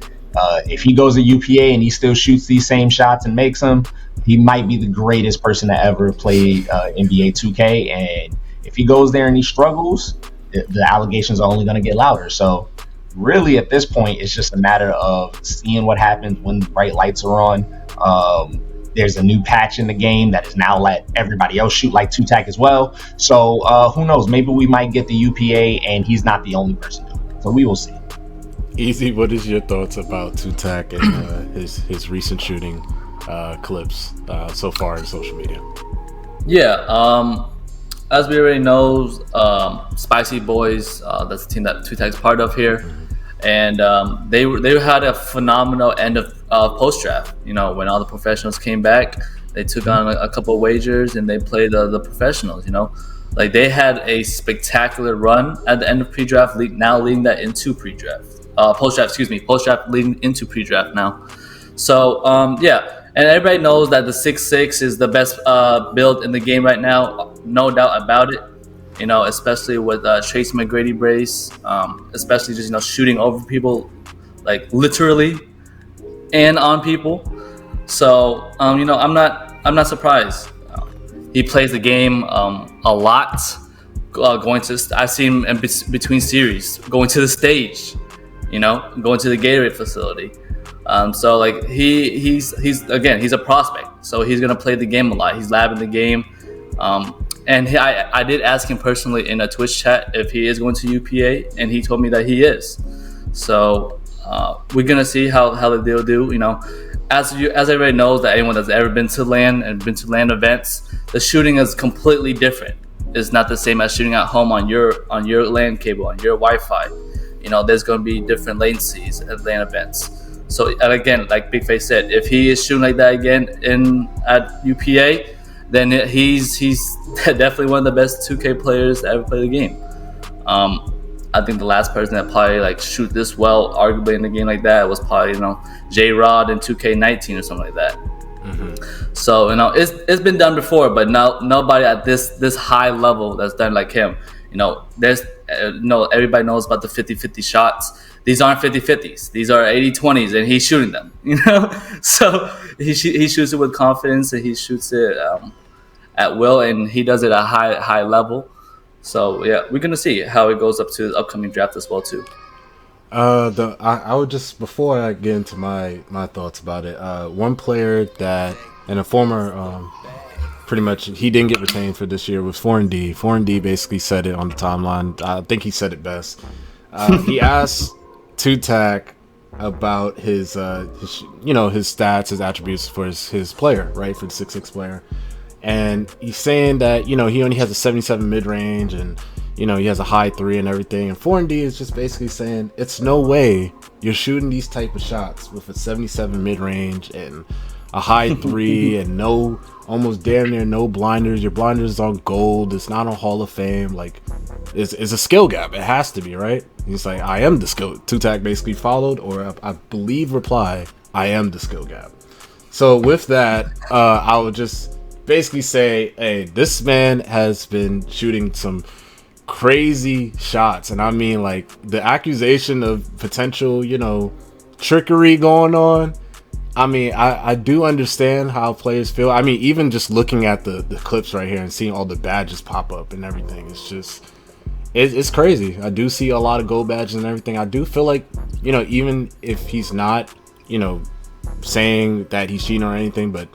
If he goes to UPA and he still shoots these same shots and makes them, he might be the greatest person to ever play NBA 2K. And if he goes there and he struggles, the allegations are only going to get louder. So really at this point, it's just a matter of seeing what happens when the bright lights are on. There's a new patch in the game that is now let everybody else shoot like Tutak as well. So who knows? Maybe we might get the UPA and he's not the only person doing it. So we will see. Easy, what is your thoughts about Tutak and his recent shooting clips so far in social media? Yeah, as we already know, Spicy Boys, that's the team that Tutak's part of here, and they had a phenomenal end of post draft. You know, when all the professionals came back, they took on a couple of wagers and they played the professionals. You know, like they had a spectacular run at the end of pre-draft, now leading that into pre-draft. Post-draft leading into pre-draft now. So, yeah, and everybody knows that the 6'6" is the best build in the game right now, no doubt about it. You know, especially with Tracy McGrady brace, especially just, you know, shooting over people, like literally, and on people. So, you know, I'm not surprised. He plays the game a lot. I've seen him between series, going to the stage. You know, going to the Gatorade facility. So like he's a prospect. So he's gonna play the game a lot. He's labbing the game. And I did ask him personally in a Twitch chat if he is going to UPA, and he told me that he is. So we're gonna see how the deal do. You know, as everybody knows, that anyone that's ever been to LAN and been to LAN events, the shooting is completely different. It's not the same as shooting at home on your LAN cable, on your Wi-Fi. You know, there's going to be different latencies at LAN events. So, and again, like Big Face said, if he is shooting like that again at UPA, then he's definitely one of the best 2K players to ever play the game. I think the last person that probably like shoot this well, arguably in the game like that, was probably, you know, J-Rod in 2K19 or something like that. Mm-hmm. So, you know, it's been done before, but nobody at this high level that's done like him. You know, there's everybody knows about the 50-50 shots. These aren't 50-50s. These are 80-20s, and he's shooting them. You know, so he shoots it with confidence, and he shoots it at will, and he does it at high level. So yeah, we're gonna see how it goes up to the upcoming draft as well too. I would just, before I get into my thoughts about it, one player that, and a former pretty much, he didn't get retained for this year, was 4D. 4D basically said it on the timeline. I think he said it best. He asked Tutak about his stats, his attributes for his player, right, for the 6'6" player. And he's saying that, you know, he only has a 77 mid-range, and, you know, he has a high 3 and everything. And 4D is just basically saying, it's no way you're shooting these type of shots with a 77 mid-range and a high 3 and almost damn near no blinders. Your blinders is on gold. It's not on Hall of Fame. Like, it's a skill gap. It has to be, right? He's like, I am the skill. Tutak basically followed, or I believe reply, I am the skill gap. So with that, I would just basically say, hey, this man has been shooting some crazy shots. And I mean, like, the accusation of potential, you know, trickery going on, I mean, I do understand how players feel. I mean, even just looking at the clips right here and seeing all the badges pop up and everything, it's just, it's crazy. I do see a lot of gold badges and everything. I do feel like, you know, even if he's not, you know, saying that he's cheating or anything, but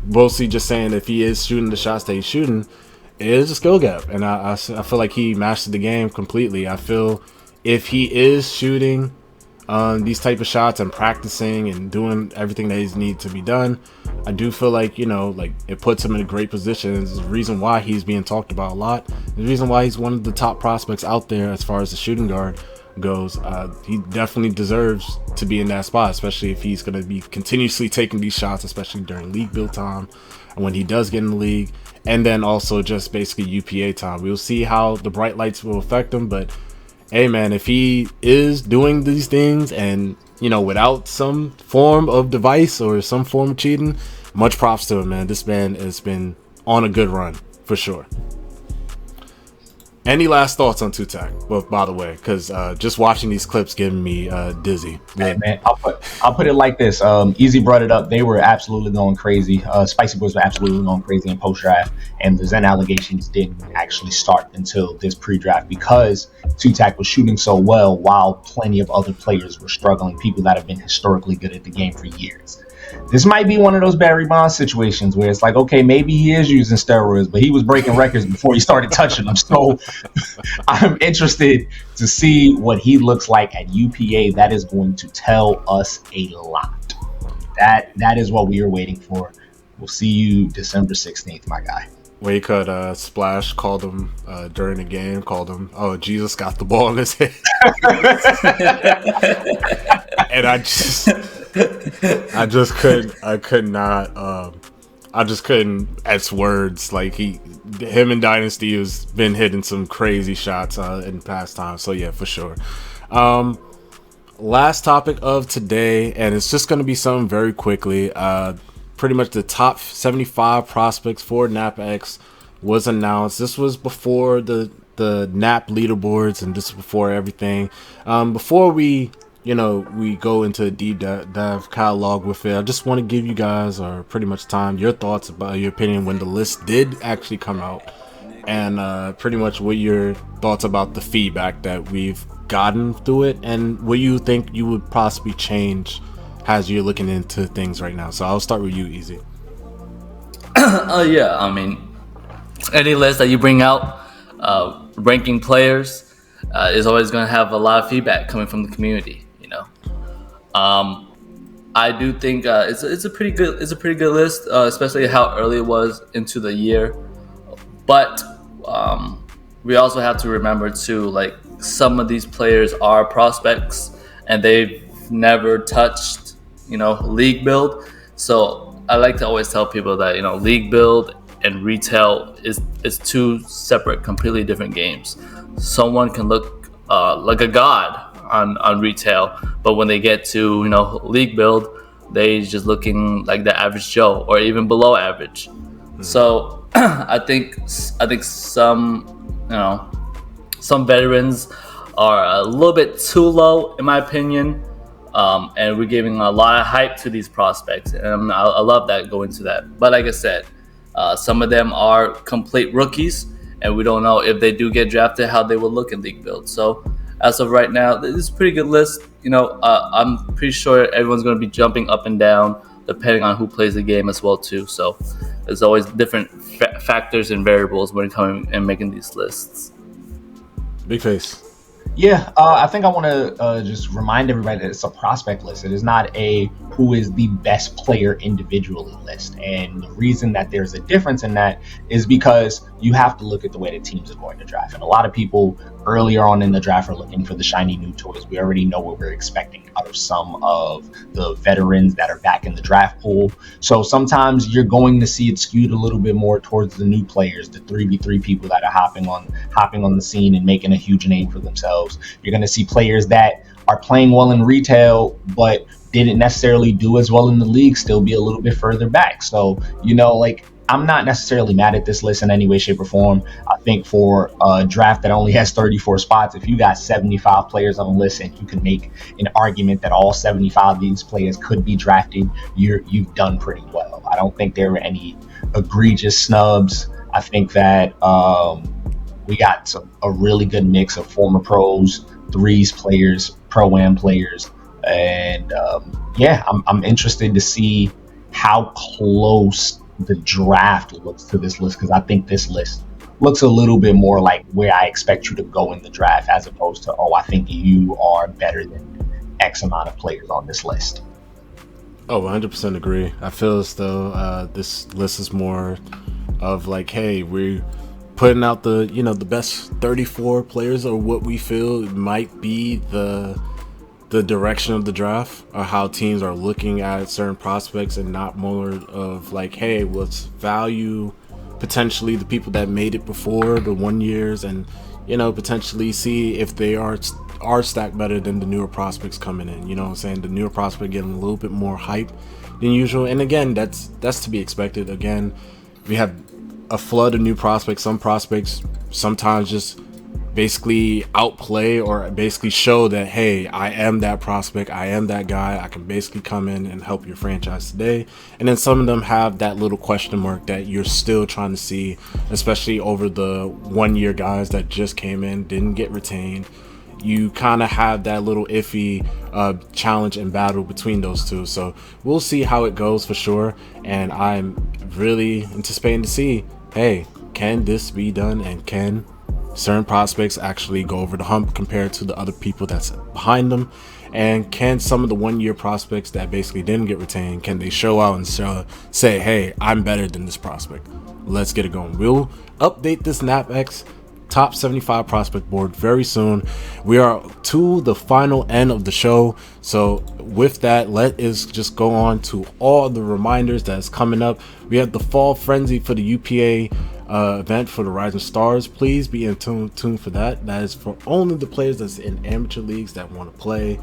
mostly just saying if he is shooting the shots that he's shooting, it is a skill gap. And I feel like he mastered the game completely. I feel if he is shooting these type of shots and practicing and doing everything that needs to be done, I do feel like, you know, like it puts him in a great position. It's the reason why he's being talked about a lot. The reason why he's one of the top prospects out there as far as the shooting guard goes. He definitely deserves to be in that spot, especially if he's going to be continuously taking these shots, especially during league build time and when he does get in the league, and then also just basically UPA time. We'll see how the bright lights will affect him, but hey man, if he is doing these things and, you know, without some form of device or some form of cheating, much props to him, man. This man has been on a good run for sure. Any last thoughts on Tutak? Well, by the way, because just watching these clips giving me dizzy. Hey, man, I'll put it like this. Easy brought it up. They were absolutely going crazy. Spicy Boys were absolutely going crazy in post-draft, and the Zen allegations didn't actually start until this pre-draft because Tutak was shooting so well while plenty of other players were struggling, people that have been historically good at the game for years. This might be one of those Barry Bonds situations where it's like, okay, maybe he is using steroids, but he was breaking records before he started touching them. So I'm interested to see what he looks like at UPA. That is going to tell us a lot. That is what we are waiting for. We'll see you December 16th, my guy. Where he could Splash called him during the game, called him, oh, Jesus got the ball in his head. And I just couldn't etch words. Like him and Dynasty has been hitting some crazy shots in past times. So yeah, for sure. Last topic of today, and it's just going to be something very quickly. Pretty much the top 75 prospects for NAPX was announced. This was before the NAP leaderboards, and this is before everything. Before we go into a deep dive catalog with it, I just want to give you guys, or pretty much time, your thoughts about your opinion when the list did actually come out, and pretty much what your thoughts about the feedback that we've gotten through it, and what you think you would possibly change as you're looking into things right now. So I'll start with you, Easy. Yeah, I mean, any list that you bring out, ranking players, is always going to have a lot of feedback coming from the community. You know, I do think it's a pretty good list, especially how early it was into the year. But we also have to remember too, like some of these players are prospects and they've never touched, league build. So I like to always tell people that, league build and retail is two separate, completely different games. Someone can look like a god on retail, but when they get to, league build, they just looking like the average Joe or even below average. So I think some veterans are a little bit too low in my opinion. And we're giving a lot of hype to these prospects, and I love that going to that. But like I said, some of them are complete rookies, and we don't know if they do get drafted how they will look in league build. So as of right now, this is a pretty good list. I'm pretty sure everyone's going to be jumping up and down depending on who plays the game as well too. So there's always different factors and variables when coming and making these lists. Big face. Yeah, I think I want to just remind everybody that it's a prospect list. It is not a who is the best player individually list. And the reason that there's a difference in that is because you have to look at the way the teams are going to draft. And a lot of people earlier on in the draft are looking for the shiny new toys. We already know what we're expecting out of some of the veterans that are back in the draft pool. So sometimes you're going to see it skewed a little bit more towards the new players, the 3v3 people that are hopping on the scene and making a huge name for themselves. You're going to see players that are playing well in retail, but didn't necessarily do as well in the league, still be a little bit further back. So, I'm not necessarily mad at this list in any way, shape, or form. I think for a draft that only has 34 spots, if you got 75 players on the list and you can make an argument that all 75 of these players could be drafted, you've done pretty well. I don't think there were any egregious snubs. I think that we got a really good mix of former pros, threes players, pro-am players, and I'm interested to see how close the draft looks to this list, because I think this list looks a little bit more like where I expect you to go in the draft, as opposed to, I think you are better than X amount of players on this list. Oh, 100% agree. I feel as though this list is more of like, hey, we're putting out the best 34 players, or what we feel might be the direction of the draft, or how teams are looking at certain prospects, and not more of like, hey, let's value potentially the people that made it before the 1 years, and potentially see if they are stacked better than the newer prospects coming in. You know what I'm saying? The newer prospect getting a little bit more hype than usual, and again, that's to be expected. Again, we have a flood of new prospects. Some prospects sometimes just basically outplay, or basically show that, hey, I am that prospect, I am that guy, I can basically come in and help your franchise today. And then some of them have that little question mark that you're still trying to see, especially over the 1 year guys that just came in, didn't get retained. You kind of have that little iffy challenge and battle between those two. So we'll see how it goes for sure, and I'm really anticipating to see, hey, can this be done, and can certain prospects actually go over the hump compared to the other people that's behind them, and can some of the 1 year prospects that basically didn't get retained, can they show out and say, hey, I'm better than this prospect? Let's get it going. We'll update this NAPX top 75 prospect board very soon. We are to the final end of the show, so with that, let us just go on to all the reminders that's coming up. We have the fall frenzy for the UPA event for the Rising Stars. Please be in tune for that. That is for only the players that's in amateur leagues that want to play.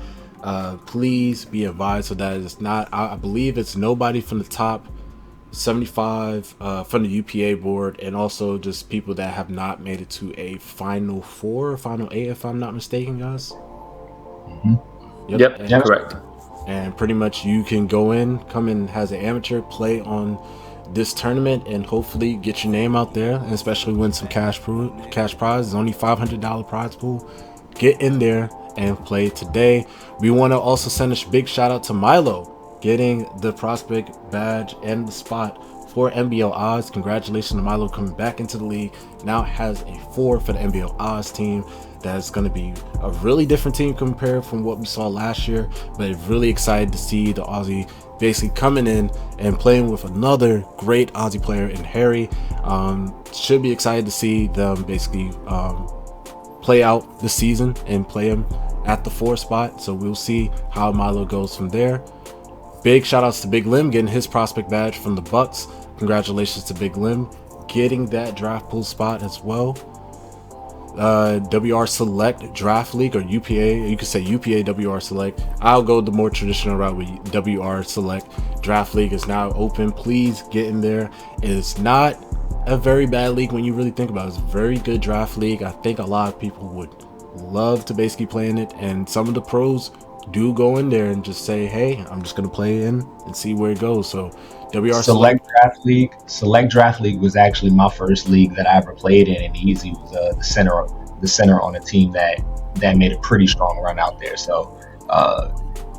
Please be advised, so that it's not, I believe it's nobody from the top 75 from the UPA board, and also just people that have not made it to a Final 4 or Final 8, if I'm not mistaken, guys. Mm-hmm. Yep, correct. And pretty much you can come in as an amateur, play on this tournament, and hopefully get your name out there, and especially win some cash prize. It's only $500 prize pool. Get in there and play today. We want to also send a big shout out to Milo, getting the prospect badge and the spot for NBL Oz. Congratulations to Milo coming back into the league. Now has a 4 for the NBL Oz team. That's going to be a really different team compared from what we saw last year, but really excited to see the Aussie basically coming in and playing with another great Aussie player in Harry. Should be excited to see them basically play out the season and play him at the 4 spot. So we'll see how Milo goes from there. Big shout outs to Big Lim getting his prospect badge from the Bucks. Congratulations to Big Lim getting that draft pool spot as well. WR Select Draft League, or UPA, you could say UPA WR Select. I'll go the more traditional route with WR Select Draft League is now open. Please get in there. It's not a very bad league when you really think about it. It's a very good draft league. I think a lot of people would love to basically play in it, and some of the pros do go in there and just say, hey, I'm just going to play in and see where it goes. So WR Select Draft League was actually my first league that I ever played in, and Easy was the center on a team that made a pretty strong run out there. So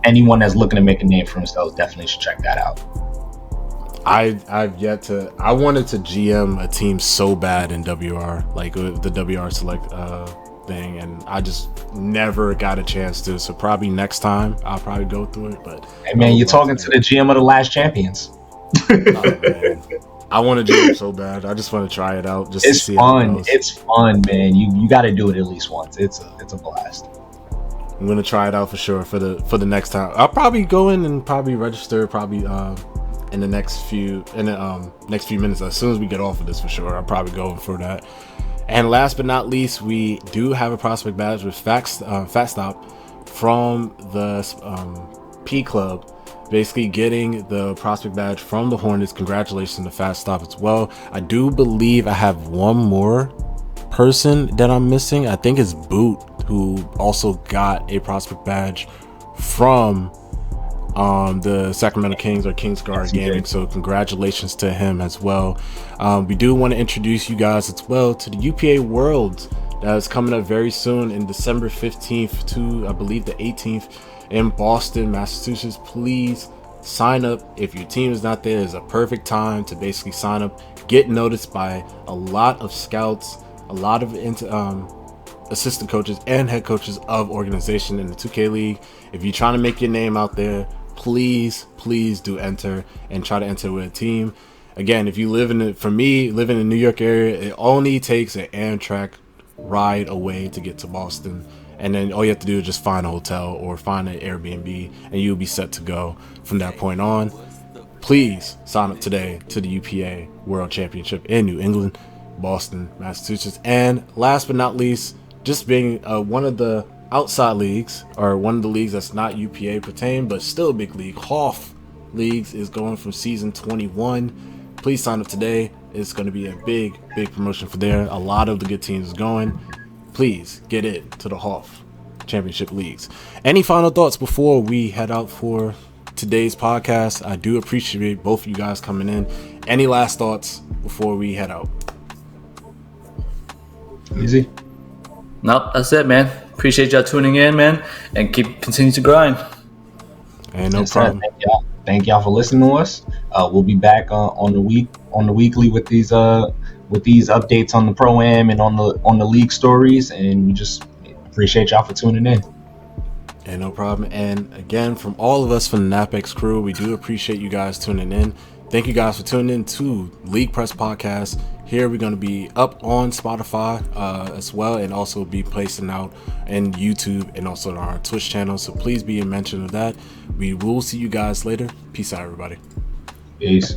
anyone that's looking to make a name for themselves definitely should check that out. I wanted to GM a team so bad in WR, like the WR Select thing, and I just never got a chance to. So probably next time I'll probably go through it. But hey man, you're talking to the GM of the last champions. Oh, man. I want to do it so bad. I just want to try it out. Just it's to see fun. how it goes. It's fun, man. You got to do it at least once. It's a blast. I'm gonna try it out for sure for the next time. I'll probably go in and probably register in the next few minutes. As soon as we get off of this, for sure, I'll probably go for that. And last but not least, we do have a prospect badge with Fat Stop from the P Club. basically getting the prospect badge from the Hornets. Congratulations to Fast Stop as well. I do believe I have one more person that I'm missing. I think it's Boot, who also got a prospect badge from the Sacramento Kings or Kings Guard Gaming. So congratulations to him as well. We do want to introduce you guys as well to the UPA Worlds that is coming up very soon in December 15th to, I believe, the 18th in Boston, Massachusetts. Please sign up. If your team is not there, it's a perfect time to basically sign up, get noticed by a lot of scouts, a lot of assistant coaches and head coaches of organization in the 2K League. If you're trying to make your name out there, please do enter and try to enter with a team. Again, if you live in living in the New York area, it only takes an Amtrak ride away to get to Boston, and then all you have to do is just find a hotel or find an Airbnb and you'll be set to go from that point on. Please sign up today to the UPA World Championship in New England, Boston, Massachusetts. And last but not least, just being one of the outside leagues, or one of the leagues that's not UPA pertain but still a big league, Hoff Leagues is going from season 21. Please sign up today. It's going to be a big promotion for there. A lot of the good teams is going. Please get it to the Hoff Championship Leagues. Any final thoughts before we head out for today's podcast? I do appreciate both of you guys coming in. Any last thoughts before we head out? Easy. Nope, that's it, man. Appreciate y'all tuning in, man, and continue to grind. And no problem. Thank y'all for listening to us. We'll be back on the weekly with these updates on the Pro-Am and on the league stories, and we just appreciate y'all for tuning in. And no problem. And again, from all of us from the NAPX crew, we do appreciate you guys tuning in. Thank you guys for tuning in to League Press Podcast. Here we're going to be up on Spotify as well, and also be placing out in YouTube and also on our Twitch channel. So please be a mention of that. We will see you guys later. Peace out, everybody. Peace.